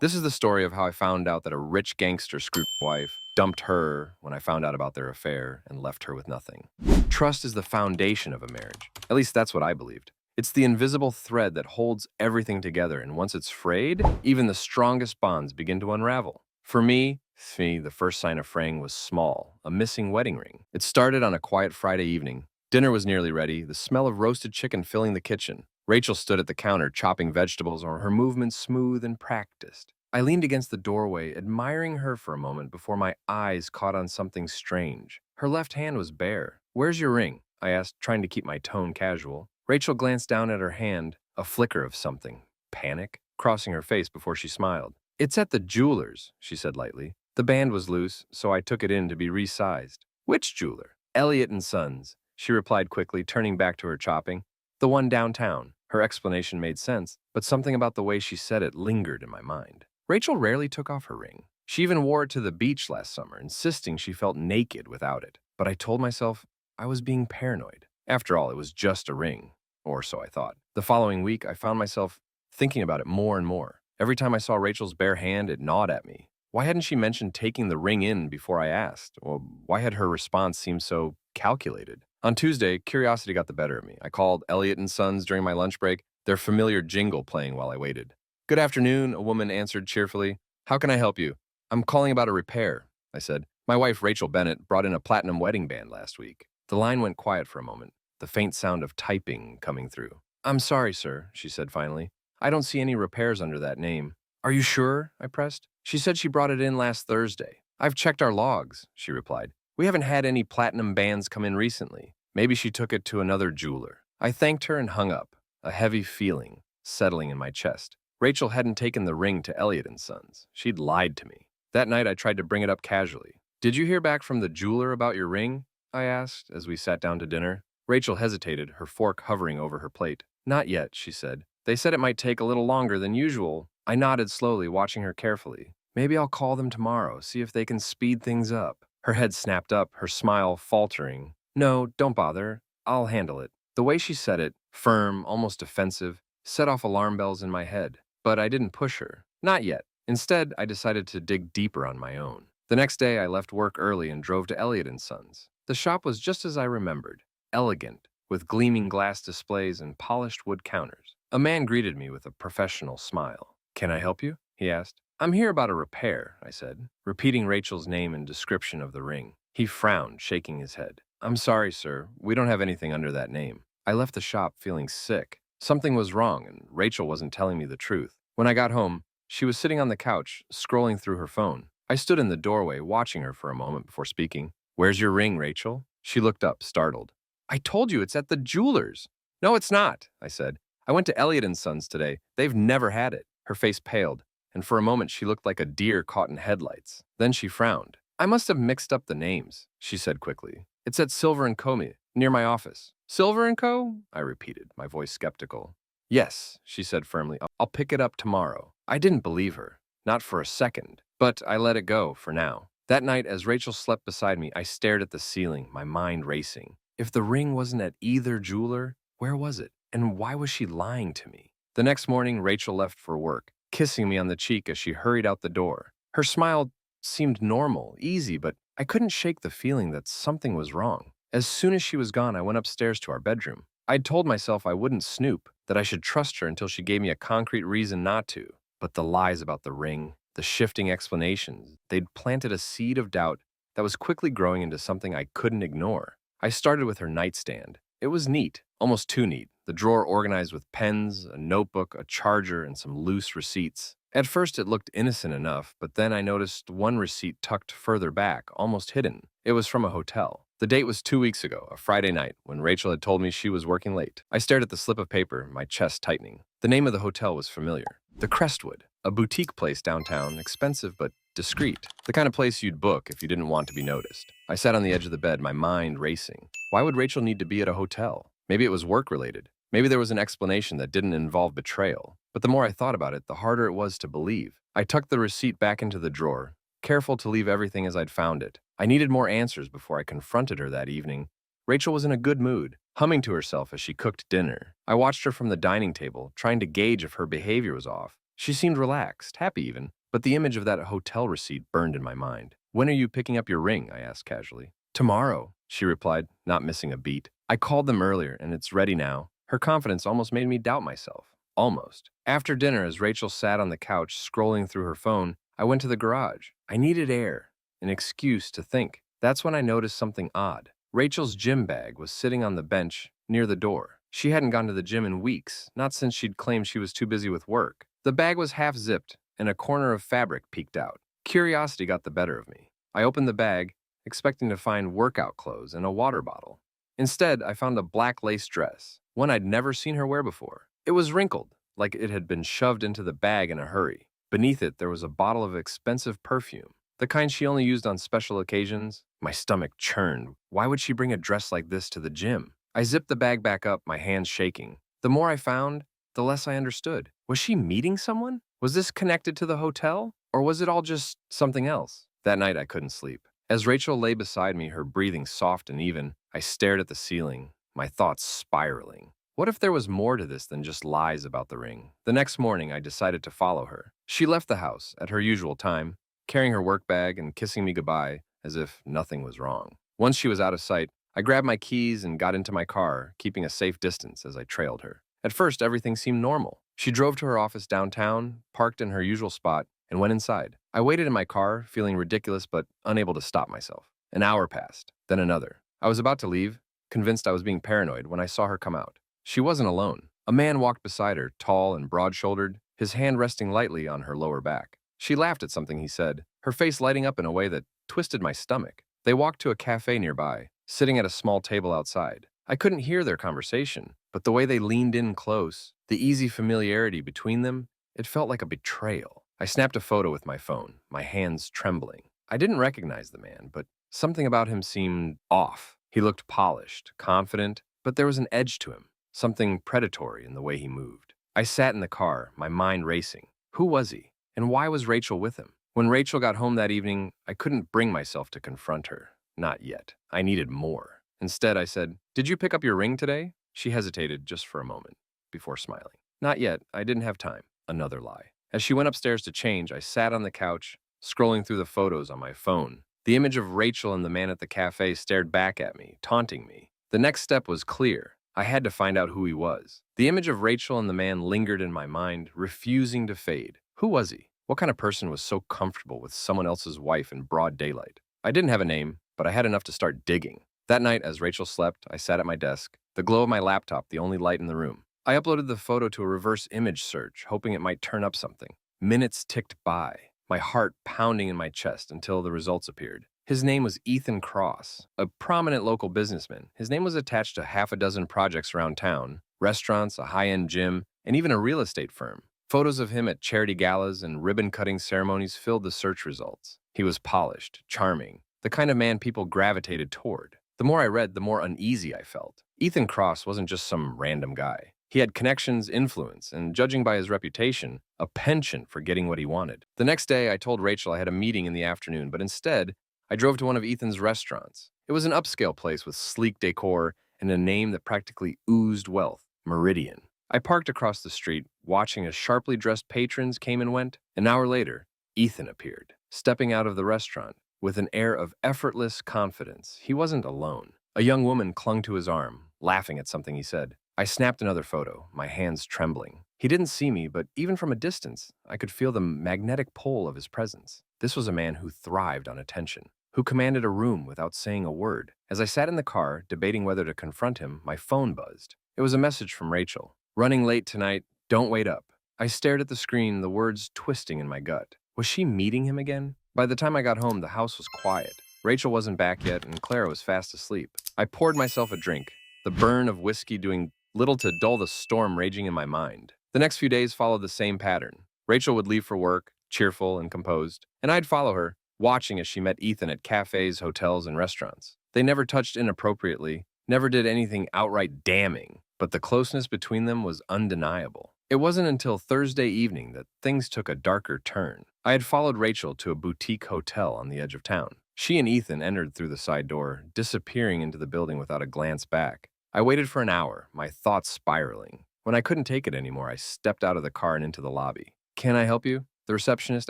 This is the story of how I found out that a rich gangster screwed my wife, dumped her when I found out about their affair, and left her with nothing. Trust is the foundation of a marriage. At least that's what I believed. It's the invisible thread that holds everything together, and once it's frayed, even the strongest bonds begin to unravel. For me, the first sign of fraying was small, a missing wedding ring. It started on a quiet Friday evening. Dinner was nearly ready, the smell of roasted chicken filling the kitchen. Rachel stood at the counter chopping vegetables, her movements smooth and practiced. I leaned against the doorway, admiring her for a moment before my eyes caught on something strange. Her left hand was bare. "Where's your ring?" I asked, trying to keep my tone casual. Rachel glanced down at her hand, a flicker of something, panic, crossing her face before she smiled. "It's at the jeweler's," she said lightly. "The band was loose, so I took it in to be resized." "Which jeweler?" "Elliott and Sons," she replied quickly, turning back to her chopping. "The one downtown." Her explanation made sense, but something about the way she said it lingered in my mind. Rachel rarely took off her ring. She even wore it to the beach last summer, insisting she felt naked without it. But I told myself I was being paranoid. After all, it was just a ring, or so I thought. The following week, I found myself thinking about it more and more. Every time I saw Rachel's bare hand, it gnawed at me. Why hadn't she mentioned taking the ring in before I asked? Or why had her response seemed so calculated? On Tuesday, curiosity got the better of me. I called Elliott and Sons during my lunch break, their familiar jingle playing while I waited. "Good afternoon," a woman answered cheerfully. "How can I help you?" "I'm calling about a repair," I said. "My wife, Rachel Bennett, brought in a platinum wedding band last week." The line went quiet for a moment, the faint sound of typing coming through. "I'm sorry, sir," she said finally. "I don't see any repairs under that name." "Are you sure?" I pressed. "She said she brought it in last Thursday." "I've checked our logs," she replied. "We haven't had any platinum bands come in recently. Maybe she took it to another jeweler." I thanked her and hung up, a heavy feeling settling in my chest. Rachel hadn't taken the ring to Elliott and Sons. She'd lied to me. That night, I tried to bring it up casually. "Did you hear back from the jeweler about your ring?" I asked as we sat down to dinner. Rachel hesitated, her fork hovering over her plate. "Not yet," she said. "They said it might take a little longer than usual." I nodded slowly, watching her carefully. "Maybe I'll call them tomorrow, see if they can speed things up." Her head snapped up, her smile faltering. "No, don't bother. I'll handle it." The way she said it, firm, almost offensive, set off alarm bells in my head. But I didn't push her. Not yet. Instead, I decided to dig deeper on my own. The next day, I left work early and drove to Elliott and Sons. The shop was just as I remembered, elegant, with gleaming glass displays and polished wood counters. A man greeted me with a professional smile. "Can I help you?" he asked. "I'm here about a repair," I said, repeating Rachel's name and description of the ring. He frowned, shaking his head. "I'm sorry, sir. We don't have anything under that name." I left the shop feeling sick. Something was wrong, and Rachel wasn't telling me the truth. When I got home, she was sitting on the couch, scrolling through her phone. I stood in the doorway, watching her for a moment before speaking. "Where's your ring, Rachel?" She looked up, startled. "I told you it's at the jeweler's." "No, it's not," I said. "I went to Elliott and Sons today. They've never had it." Her face paled, and for a moment she looked like a deer caught in headlights. Then she frowned. "I must have mixed up the names," she said quickly. "It's at Silver and Co. near my office." "Silver and Co.?" I repeated, my voice skeptical. "Yes," she said firmly. "I'll pick it up tomorrow." I didn't believe her, not for a second, but I let it go for now. That night, as Rachel slept beside me, I stared at the ceiling, my mind racing. If the ring wasn't at either jeweler, where was it? And why was she lying to me? The next morning, Rachel left for work, kissing me on the cheek as she hurried out the door. Her smile seemed normal, easy, but I couldn't shake the feeling that something was wrong. As soon as she was gone, I went upstairs to our bedroom. I'd told myself I wouldn't snoop, that I should trust her until she gave me a concrete reason not to. But the lies about the ring, the shifting explanations, they'd planted a seed of doubt that was quickly growing into something I couldn't ignore. I started with her nightstand. It was neat, almost too neat. The drawer organized with pens, a notebook, a charger, and some loose receipts. At first, it looked innocent enough, but then I noticed one receipt tucked further back, almost hidden. It was from a hotel. The date was 2 weeks ago, a Friday night, when Rachel had told me she was working late. I stared at the slip of paper, my chest tightening. The name of the hotel was familiar. The Crestwood, a boutique place downtown, expensive but discreet. The kind of place you'd book if you didn't want to be noticed. I sat on the edge of the bed, my mind racing. Why would Rachel need to be at a hotel? Maybe it was work-related. Maybe there was an explanation that didn't involve betrayal. But the more I thought about it, the harder it was to believe. I tucked the receipt back into the drawer, careful to leave everything as I'd found it. I needed more answers before I confronted her that evening. Rachel was in a good mood, humming to herself as she cooked dinner. I watched her from the dining table, trying to gauge if her behavior was off. She seemed relaxed, happy even, but the image of that hotel receipt burned in my mind. "When are you picking up your ring?" I asked casually. "Tomorrow," she replied, not missing a beat. "I called them earlier, and it's ready now." Her confidence almost made me doubt myself. Almost. After dinner, as Rachel sat on the couch scrolling through her phone, I went to the garage. I needed air, an excuse to think. That's when I noticed something odd. Rachel's gym bag was sitting on the bench near the door. She hadn't gone to the gym in weeks, not since she'd claimed she was too busy with work. The bag was half zipped, and a corner of fabric peeked out. Curiosity got the better of me. I opened the bag, expecting to find workout clothes and a water bottle. Instead, I found a black lace dress, one I'd never seen her wear before. It was wrinkled, like it had been shoved into the bag in a hurry. Beneath it, there was a bottle of expensive perfume, the kind she only used on special occasions. My stomach churned. Why would she bring a dress like this to the gym? I zipped the bag back up, my hands shaking. The more I found, the less I understood. Was she meeting someone? Was this connected to the hotel? Or was it all just something else? That night, I couldn't sleep. As Rachel lay beside me, her breathing soft and even, I stared at the ceiling, my thoughts spiraling. What if there was more to this than just lies about the ring? The next morning, I decided to follow her. She left the house at her usual time, carrying her work bag and kissing me goodbye as if nothing was wrong. Once she was out of sight, I grabbed my keys and got into my car, keeping a safe distance as I trailed her. At first, everything seemed normal. She drove to her office downtown, parked in her usual spot, and went inside. I waited in my car, feeling ridiculous but unable to stop myself. An hour passed, then another. I was about to leave, convinced I was being paranoid, when I saw her come out. She wasn't alone. A man walked beside her, tall and broad-shouldered, his hand resting lightly on her lower back. She laughed at something he said, her face lighting up in a way that twisted my stomach. They walked to a cafe nearby, sitting at a small table outside. I couldn't hear their conversation, but the way they leaned in close, the easy familiarity between them, it felt like a betrayal. I snapped a photo with my phone, my hands trembling. I didn't recognize the man, but something about him seemed off. He looked polished, confident, but there was an edge to him, something predatory in the way he moved. I sat in the car, my mind racing. Who was he? And why was Rachel with him? When Rachel got home that evening, I couldn't bring myself to confront her. Not yet. I needed more. Instead, I said, "Did you pick up your ring today?" She hesitated just for a moment, before smiling. "Not yet. I didn't have time." Another lie. As she went upstairs to change, I sat on the couch, scrolling through the photos on my phone. The image of Rachel and the man at the cafe stared back at me, taunting me. The next step was clear. I had to find out who he was. The image of Rachel and the man lingered in my mind, refusing to fade. Who was he? What kind of person was so comfortable with someone else's wife in broad daylight? I didn't have a name, but I had enough to start digging. That night, as Rachel slept, I sat at my desk, the glow of my laptop the only light in the room. I uploaded the photo to a reverse image search, hoping it might turn up something. Minutes ticked by, my heart pounding in my chest until the results appeared. His name was Ethan Cross, a prominent local businessman. His name was attached to half a dozen projects around town, restaurants, a high-end gym, and even a real estate firm. Photos of him at charity galas and ribbon-cutting ceremonies filled the search results. He was polished, charming, the kind of man people gravitated toward. The more I read, the more uneasy I felt. Ethan Cross wasn't just some random guy. He had connections, influence, and judging by his reputation, a penchant for getting what he wanted. The next day, I told Rachel I had a meeting in the afternoon, but instead, I drove to one of Ethan's restaurants. It was an upscale place with sleek decor and a name that practically oozed wealth, Meridian. I parked across the street, watching as sharply dressed patrons came and went. An hour later, Ethan appeared, stepping out of the restaurant with an air of effortless confidence. He wasn't alone. A young woman clung to his arm, laughing at something he said. I snapped another photo, my hands trembling. He didn't see me, but even from a distance, I could feel the magnetic pull of his presence. This was a man who thrived on attention, who commanded a room without saying a word. As I sat in the car, debating whether to confront him, my phone buzzed. It was a message from Rachel. "Running late tonight, don't wait up." I stared at the screen, the words twisting in my gut. Was she meeting him again? By the time I got home, the house was quiet. Rachel wasn't back yet, and Clara was fast asleep. I poured myself a drink, the burn of whiskey doing little to dull the storm raging in my mind. The next few days followed the same pattern. Rachel would leave for work, cheerful and composed, and I'd follow her, watching as she met Ethan at cafes, hotels, and restaurants. They never touched inappropriately, never did anything outright damning, but the closeness between them was undeniable. It wasn't until Thursday evening that things took a darker turn. I had followed Rachel to a boutique hotel on the edge of town. She and Ethan entered through the side door, disappearing into the building without a glance back. I waited for an hour, my thoughts spiraling. When I couldn't take it anymore, I stepped out of the car and into the lobby. Can I help you? The receptionist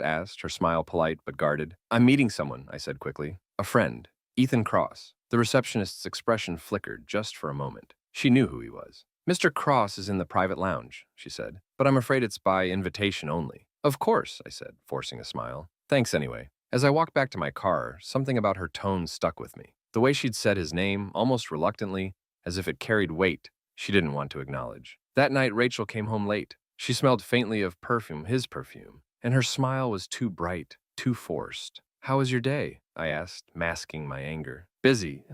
asked, her smile polite but guarded. I'm meeting someone, I said quickly. A friend. Ethan Cross. The receptionist's expression flickered just for a moment. She knew who he was. Mr. Cross is in the private lounge, she said, but I'm afraid it's by invitation only. Of course, I said, forcing a smile. Thanks anyway. As I walked back to my car, something about her tone stuck with me. The way she'd said his name, almost reluctantly, as if it carried weight she didn't want to acknowledge. That night, Rachel came home late. She smelled faintly of perfume, his perfume, and her smile was too bright, too forced. How was your day? I asked, masking my anger. Busy,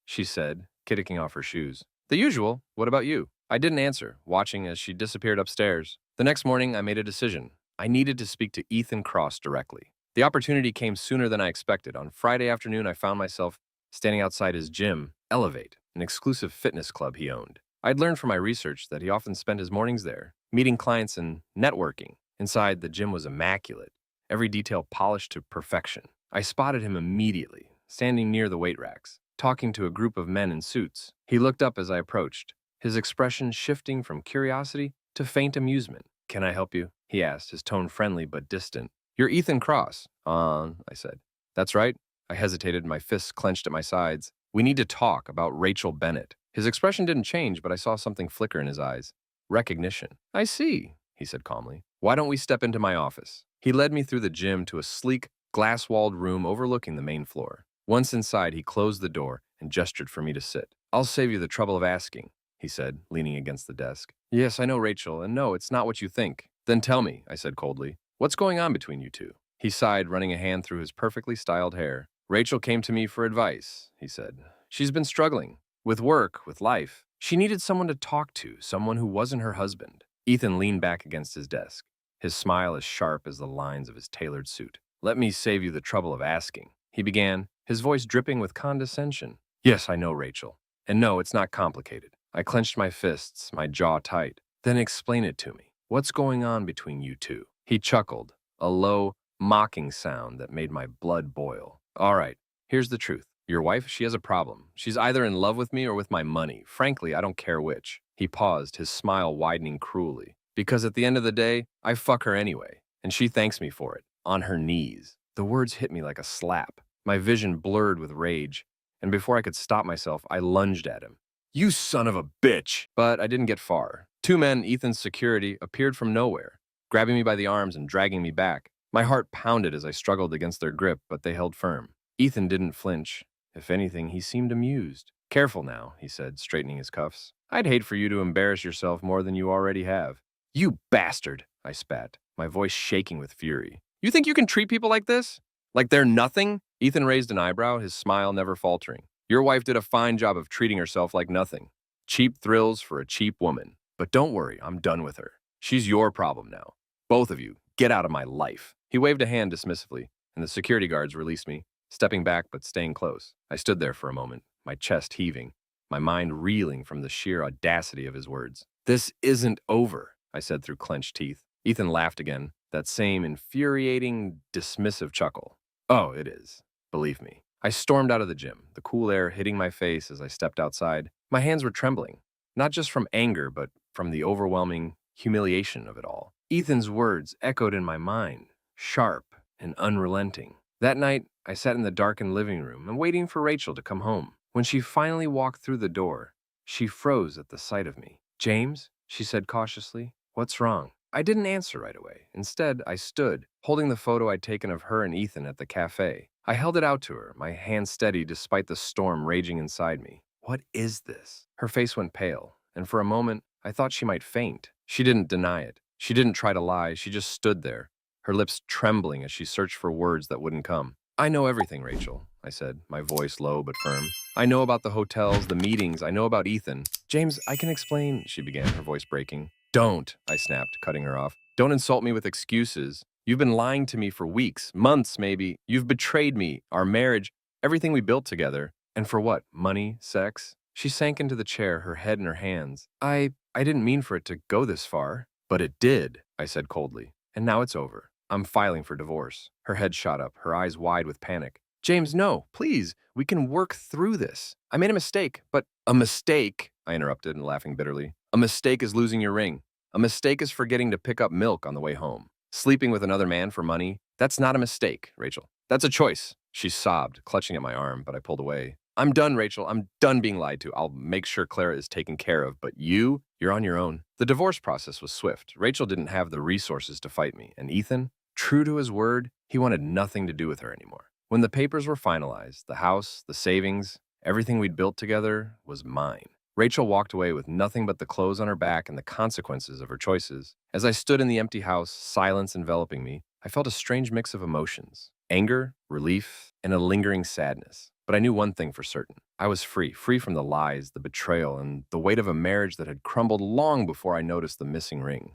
she said, kicking off her shoes. The usual. What about you? I didn't answer, watching as she disappeared upstairs. The next morning, I made a decision. I needed to speak to Ethan Cross directly. The opportunity came sooner than I expected. On Friday afternoon, I found myself standing outside his gym, Elevate, an exclusive fitness club he owned. I'd learned from my research that he often spent his mornings there, meeting clients and networking. Inside, the gym was immaculate, every detail polished to perfection. I spotted him immediately, standing near the weight racks, talking to a group of men in suits. He looked up as I approached, his expression shifting from curiosity to faint amusement. Can I help you? He asked, his tone friendly but distant. You're Ethan Cross. I said. That's right. I hesitated, my fists clenched at my sides. We need to talk about Rachel Bennett. His expression didn't change, but I saw something flicker in his eyes. Recognition. I see, he said calmly. Why don't we step into my office? He led me through the gym to a sleek, glass-walled room overlooking the main floor. Once inside, he closed the door and gestured for me to sit. I'll save you the trouble of asking, he said, leaning against the desk. Yes, I know, Rachel, and no, it's not what you think. Then tell me, I said coldly. What's going on between you two? He sighed, running a hand through his perfectly styled hair. Rachel came to me for advice, he said. She's been struggling. With work, with life. She needed someone to talk to, someone who wasn't her husband. Ethan leaned back against his desk, his smile as sharp as the lines of his tailored suit. Let me save you the trouble of asking, he began, his voice dripping with condescension. Yes, I know, Rachel. And no, it's not complicated. I clenched my fists, my jaw tight. Then explain it to me. What's going on between you two? He chuckled, a low, mocking sound that made my blood boil. All right, here's the truth. Your wife, she has a problem. She's either in love with me or with my money. Frankly, I don't care which. He paused, his smile widening cruelly. Because at the end of the day, I fuck her anyway, and she thanks me for it, on her knees. The words hit me like a slap. My vision blurred with rage, and before I could stop myself, I lunged at him. You son of a bitch! But I didn't get far. Two men, Ethan's security, appeared from nowhere, grabbing me by the arms and dragging me back. My heart pounded as I struggled against their grip, but they held firm. Ethan didn't flinch. If anything, he seemed amused. Careful now, he said, straightening his cuffs. I'd hate for you to embarrass yourself more than you already have. You bastard, I spat, my voice shaking with fury. You think you can treat people like this? Like they're nothing? Ethan raised an eyebrow, his smile never faltering. Your wife did a fine job of treating herself like nothing. Cheap thrills for a cheap woman. But don't worry, I'm done with her. She's your problem now. Both of you, get out of my life. He waved a hand dismissively, and the security guards released me, stepping back but staying close. I stood there for a moment, my chest heaving, my mind reeling from the sheer audacity of his words. This isn't over, I said through clenched teeth. Ethan laughed again, that same infuriating, dismissive chuckle. Oh, it is. Believe me. I stormed out of the gym, the cool air hitting my face as I stepped outside. My hands were trembling, not just from anger, but from the overwhelming humiliation of it all. Ethan's words echoed in my mind, sharp and unrelenting. That night, I sat in the darkened living room and waiting for Rachel to come home. When she finally walked through the door, she froze at the sight of me. James, she said cautiously, what's wrong? I didn't answer right away. Instead, I stood, holding the photo I'd taken of her and Ethan at the cafe. I held it out to her, my hand steady despite the storm raging inside me. What is this? Her face went pale, and for a moment, I thought she might faint. She didn't deny it. She didn't try to lie. She just stood there, her lips trembling as she searched for words that wouldn't come. I know everything, Rachel, I said, my voice low but firm. I know about the hotels, the meetings. I know about Ethan. James, I can explain, she began, her voice breaking. Don't, I snapped, cutting her off. Don't insult me with excuses. You've been lying to me for weeks, months maybe. You've betrayed me, our marriage, everything we built together. And for what? Money? Sex? She sank into the chair, her head in her hands. I didn't mean for it to go this far. But it did, I said coldly. And now it's over. I'm filing for divorce. Her head shot up, her eyes wide with panic. James, no, please. We can work through this. I made a mistake, but a mistake, I interrupted, laughing bitterly. A mistake is losing your ring. A mistake is forgetting to pick up milk on the way home. Sleeping with another man for money, that's not a mistake, Rachel. That's a choice. She sobbed, clutching at my arm, but I pulled away. I'm done, Rachel. I'm done being lied to. I'll make sure Clara is taken care of, but you're on your own. The divorce process was swift. Rachel didn't have the resources to fight me, and Ethan, true to his word, he wanted nothing to do with her anymore. When the papers were finalized, the house, the savings, everything we'd built together was mine. Rachel walked away with nothing but the clothes on her back and the consequences of her choices. As I stood in the empty house, silence enveloping me, I felt a strange mix of emotions: anger, relief, and a lingering sadness. But I knew one thing for certain. I was free from the lies, the betrayal, and the weight of a marriage that had crumbled long before I noticed the missing ring.